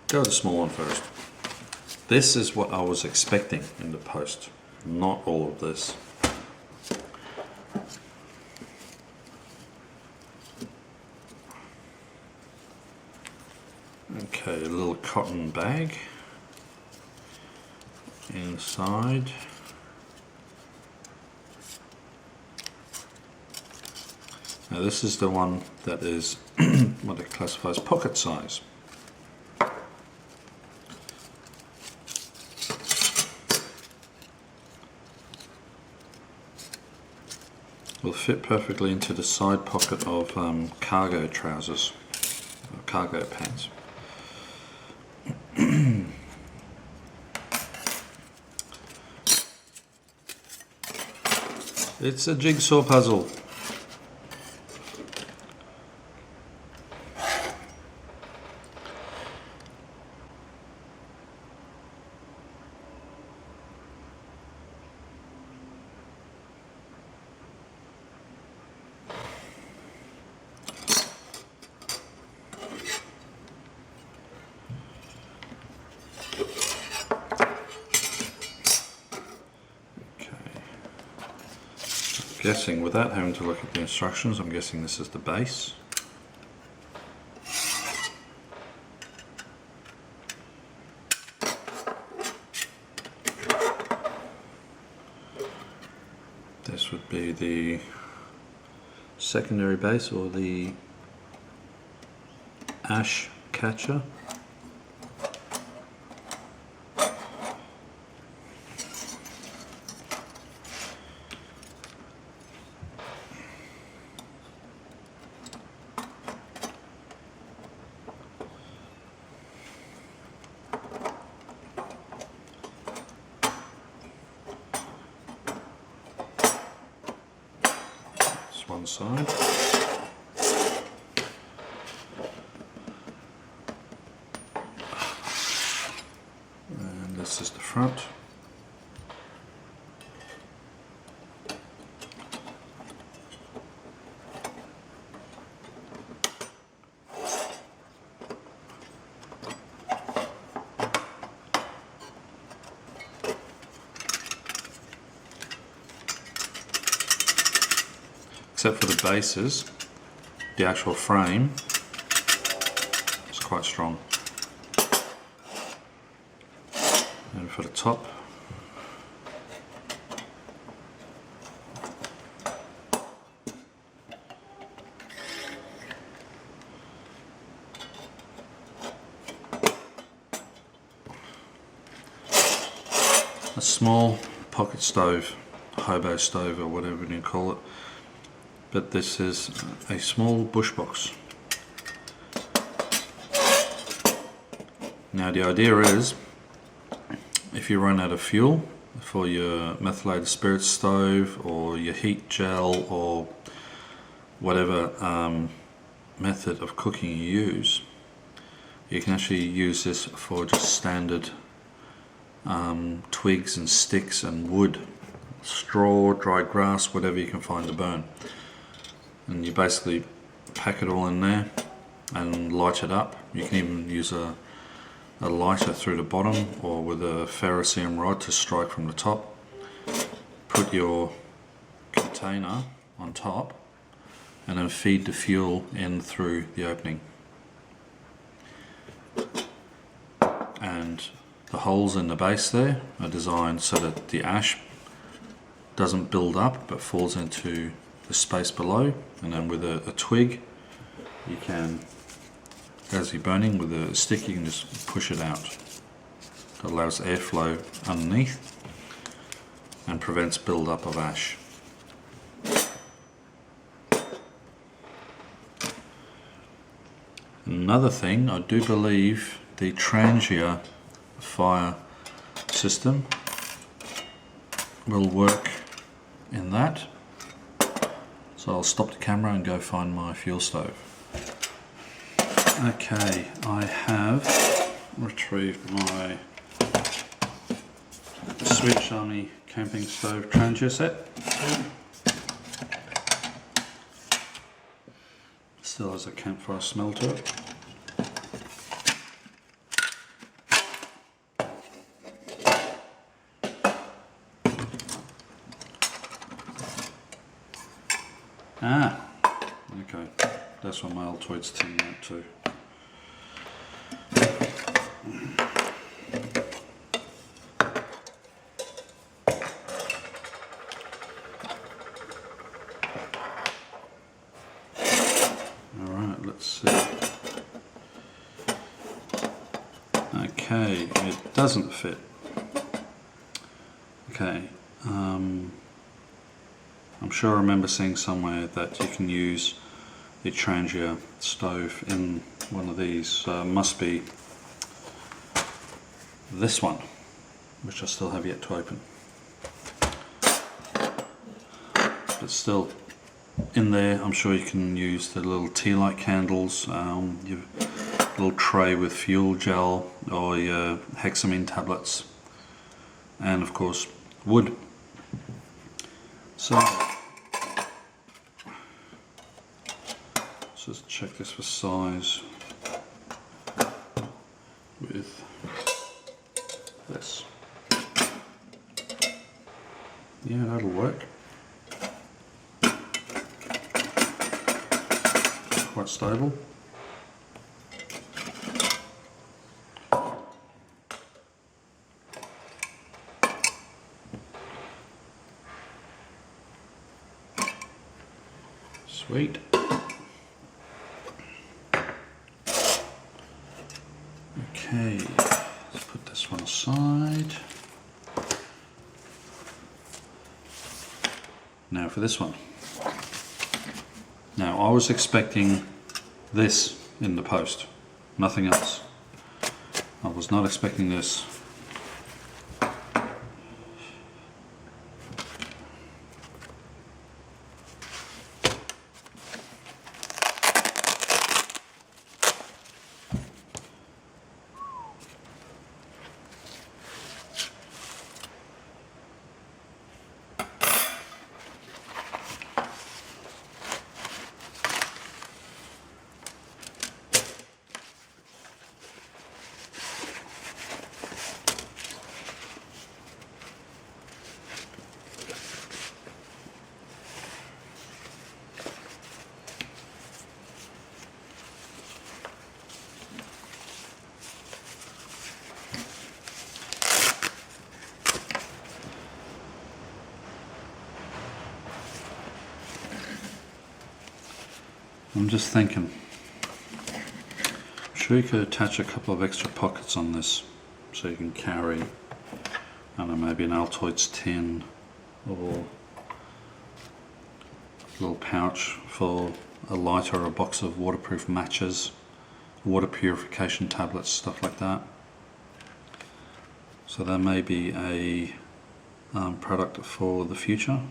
Go with the small one first. This is what I was expecting in the post, not all of this. Okay, a little cotton bag inside. Now this is the one that is what it classifies pocket size. Will fit perfectly into the side pocket of cargo trousers, or cargo pants. It's a jigsaw puzzle. Guessing, without having to look at the instructions, I'm guessing this is the base. This would be the secondary base, or the ash catcher. One side, and this is the front. Except for the bases, the actual frame is quite strong. And for the top, a small pocket stove, hobo stove or whatever you call it. But this is a small Bushbox. Now the idea is, if you run out of fuel for your methylated spirit stove or your heat gel or whatever method of cooking you use, you can actually use this for just standard twigs and sticks and wood, straw, dry grass, whatever you can find to burn. And you basically pack it all in there and light it up. You can even use a lighter through the bottom, or with a ferrocerium rod to strike from the top. Put your container on top and then feed the fuel in through the opening. And the holes in the base there are designed so that the ash doesn't build up but falls into the space below, and then with a twig you can, as you're burning with a stick, you can just push it out. It allows airflow underneath and prevents build-up of ash. Another thing, I do believe the Trangia fire system will work in that. So I'll stop the camera and go find my fuel stove. Okay, I have retrieved my Sweet Shiny Camping Stove Trangia set. Still has a campfire smell to it. Ah, okay, that's what my Altoids tin went to. Alright, let's see. Okay, it doesn't fit. Okay, I'm sure I remember seeing somewhere that you can use the Trangia stove in one of these. Must be this one, which I still have yet to open. But still, in there I'm sure you can use the little tea light candles, your little tray with fuel gel or your hexamine tablets, and of course wood. So let's just check this for size with this. Yeah, that'll work. Quite stable. Sweet. Okay, let's put this one aside. Now for this one. Now I was expecting this in the post, nothing else. I was not expecting this. I'm just thinking, I'm sure you could attach a couple of extra pockets on this so you can carry, I don't know, maybe an Altoids tin or a little pouch for a lighter or a box of waterproof matches, water purification tablets, stuff like that. So that may be a product for the future.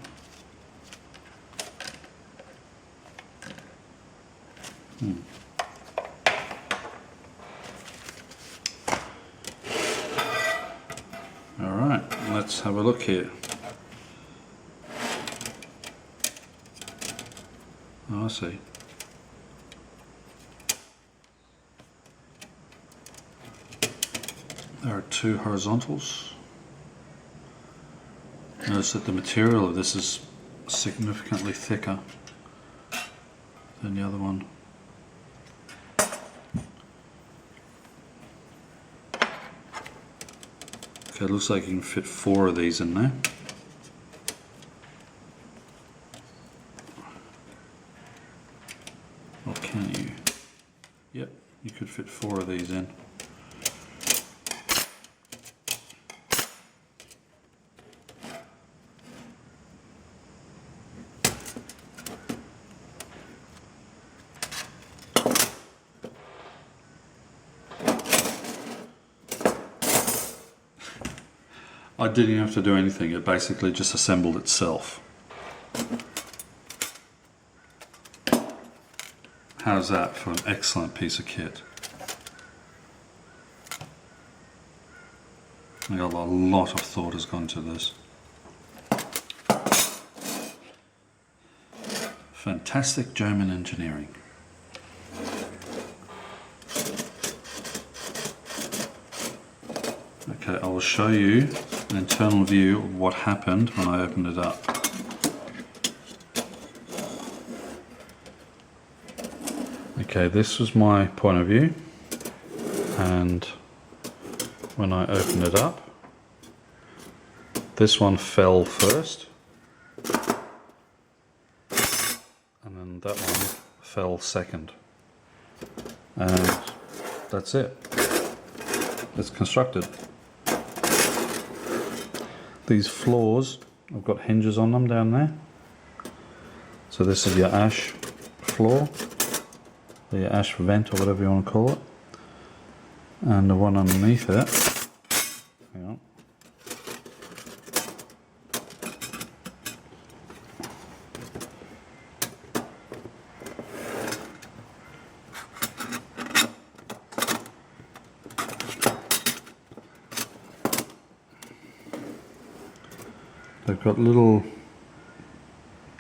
Alright, let's have a look here. Oh, I see. There are two horizontals. Notice that the material of this is significantly thicker than the other one. Okay, it looks like you can fit 4 of these in there. Or can you? Yep, you could fit 4 of these in. I didn't have to do anything, it basically just assembled itself. How's that for an excellent piece of kit? I got a lot of thought has gone to this. Fantastic German engineering. Okay, I will show you an internal view of what happened when I opened it up. Okay, this was my point of view, and when I opened it up, this one fell first, and then that one fell second, and that's it. It's constructed. These floors have got hinges on them down there. So this is your ash floor, or your ash vent, or whatever you want to call it. And the one underneath it, hang on. They've got little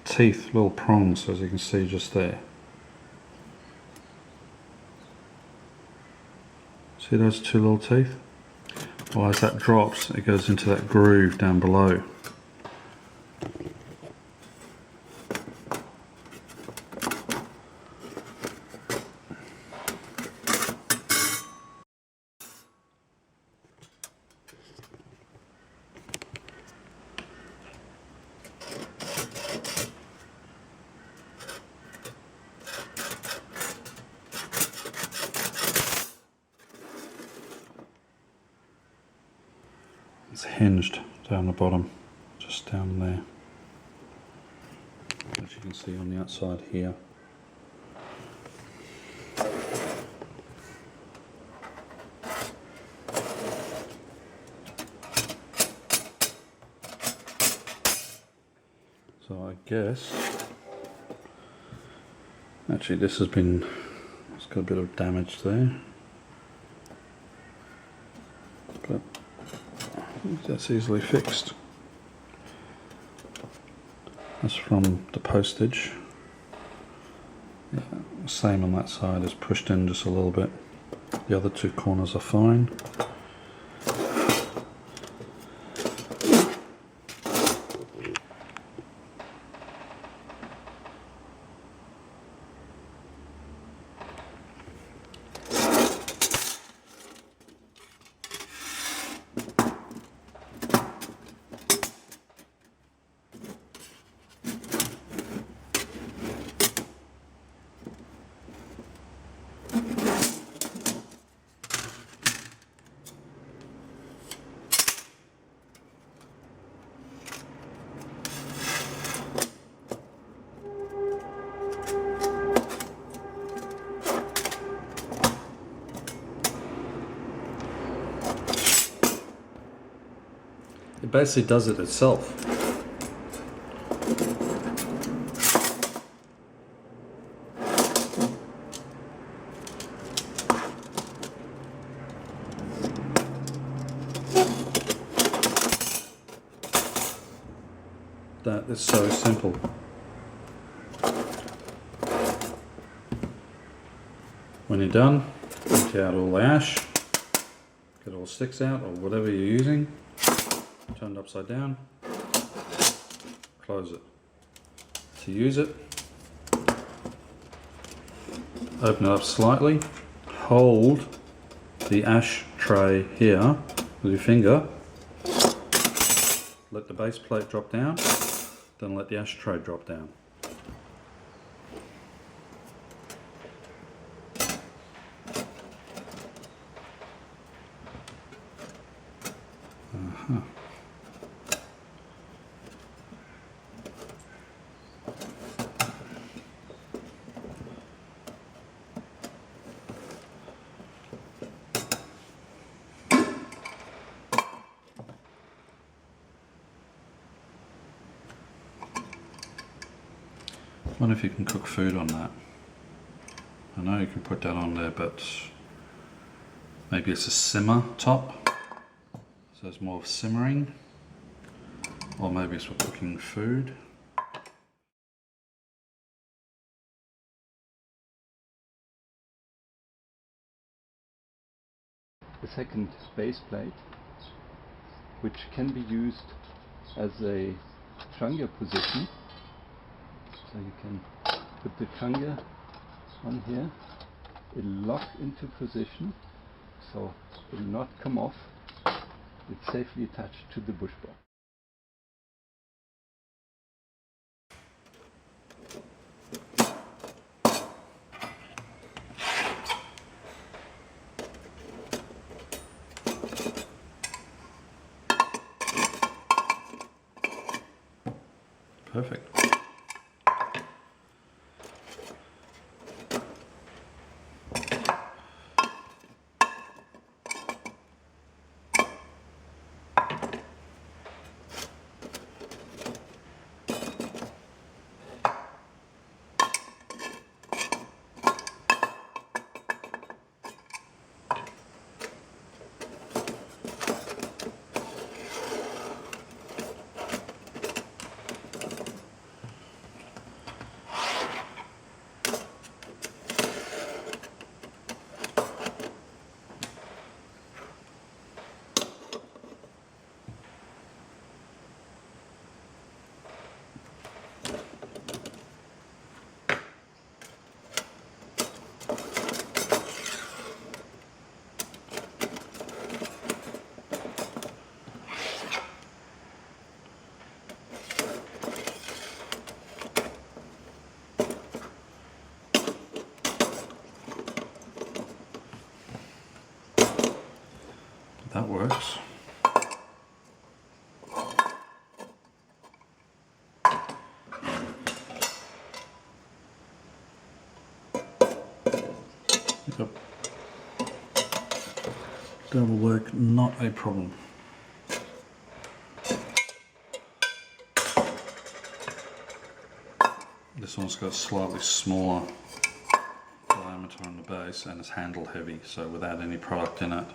teeth, little prongs, as you can see just there. See those two little teeth? Well, as that drops, it goes into that groove down below. It's hinged down the bottom, just down there, as you can see on the outside here. So I guess, actually this has been, it's got a bit of damage there, but that's easily fixed. That's from the postage. Yeah, same on that side, is pushed in just a little bit. The other two corners are fine. It basically does it itself. That is so simple. When you're done, empty out all the ash, get all the sticks out or whatever you're using, turn it upside down, close it. To use it, open it up slightly, hold the ash tray here with your finger, let the base plate drop down, then let the ash tray drop down. I wonder if you can cook food on that. I know you can put that on there, but maybe it's a simmer top, so it's more of simmering, or maybe it's for cooking food. The second base plate, which can be used as a trunga position. So you can put the trunga on here it'll lock into position, so it will not come off. It's safely attached to the Bushbox. Perfect. That works. Yep. That will work, not a problem. This one's got slightly smaller diameter on the base and it's handle heavy, so without any product in it.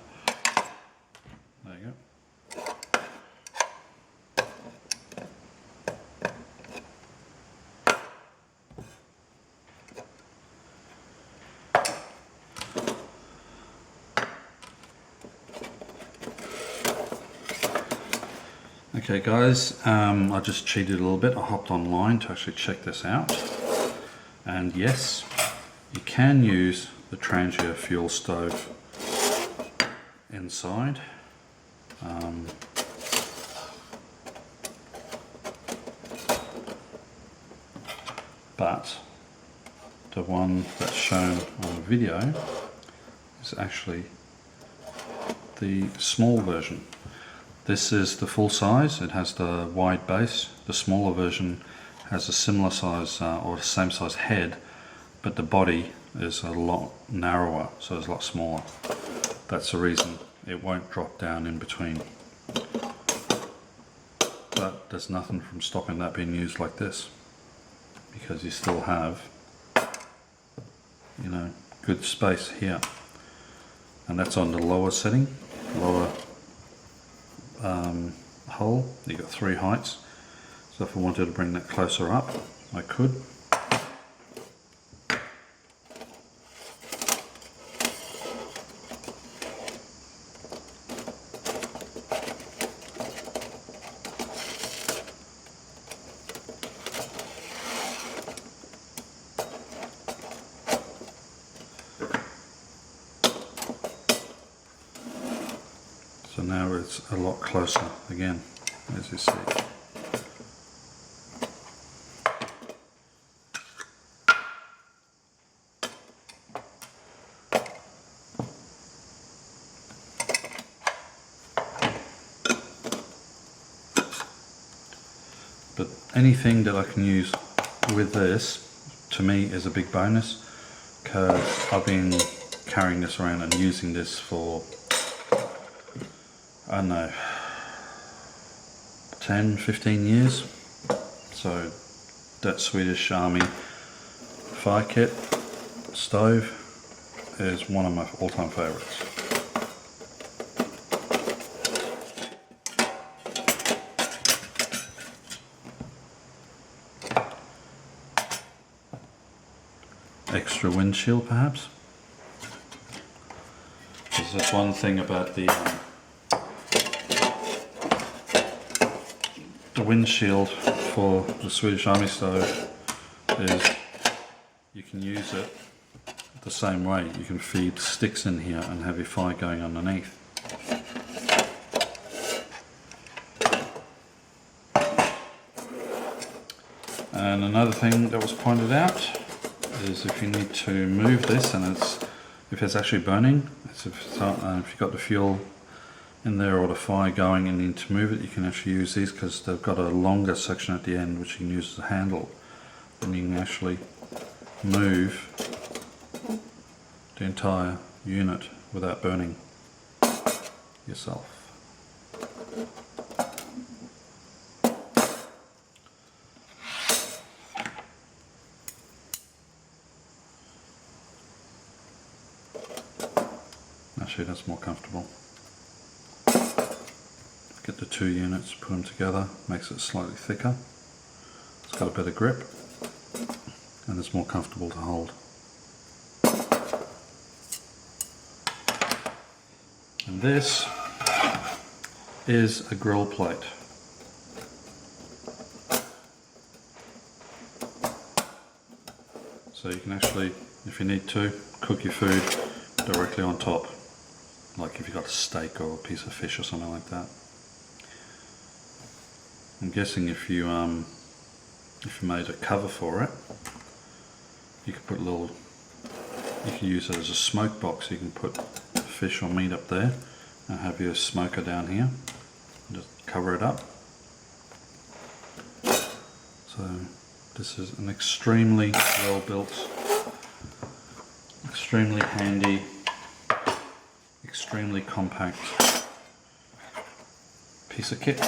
There you go. Okay guys, I just cheated a little bit. I hopped online to actually check this out. And yes, you can use the Trangia fuel stove inside. But the one that's shown on the video is actually the small version. This is the full size. It has the wide base. The smaller version has a similar size or the same size head, but the body is a lot narrower, so it's a lot smaller. That's the reason it won't drop down in between. But there's nothing from stopping that being used like this, because you still have, you know, good space here. And that's on the lower setting, lower hole. You got 3 heights, so if I wanted to bring that closer up, I could. So now it's a lot closer again, as you see. But anything that I can use with this, to me, is a big bonus, because I've been carrying this around and using this for, I don't know, 10, 15 years. So that Swedish Army fire kit stove is one of my all-time favorites. Extra windshield perhaps. There's just one thing about the windshield for the Swedish Army stove is you can use it the same way. You can feed sticks in here and have your fire going underneath. And another thing that was pointed out is if you need to move this, and if it's actually burning, if you've got the fuel in there or the fire going and you need to move it, you can actually use these because they've got a longer section at the end which you can use as a handle. Then you can actually move the entire unit without burning yourself. Actually, that's more comfortable. Get the two units, put them together, makes it slightly thicker. It's got a better grip and it's more comfortable to hold. And this is a grill plate. So you can actually, if you need to, cook your food directly on top. Like if you've got a steak or a piece of fish or something like that. I'm guessing if you made a cover for it, you could put you can use it as a smoke box. You can put fish or meat up there and have your smoker down here. Just cover it up. So this is an extremely well built, extremely handy, extremely compact piece of kit.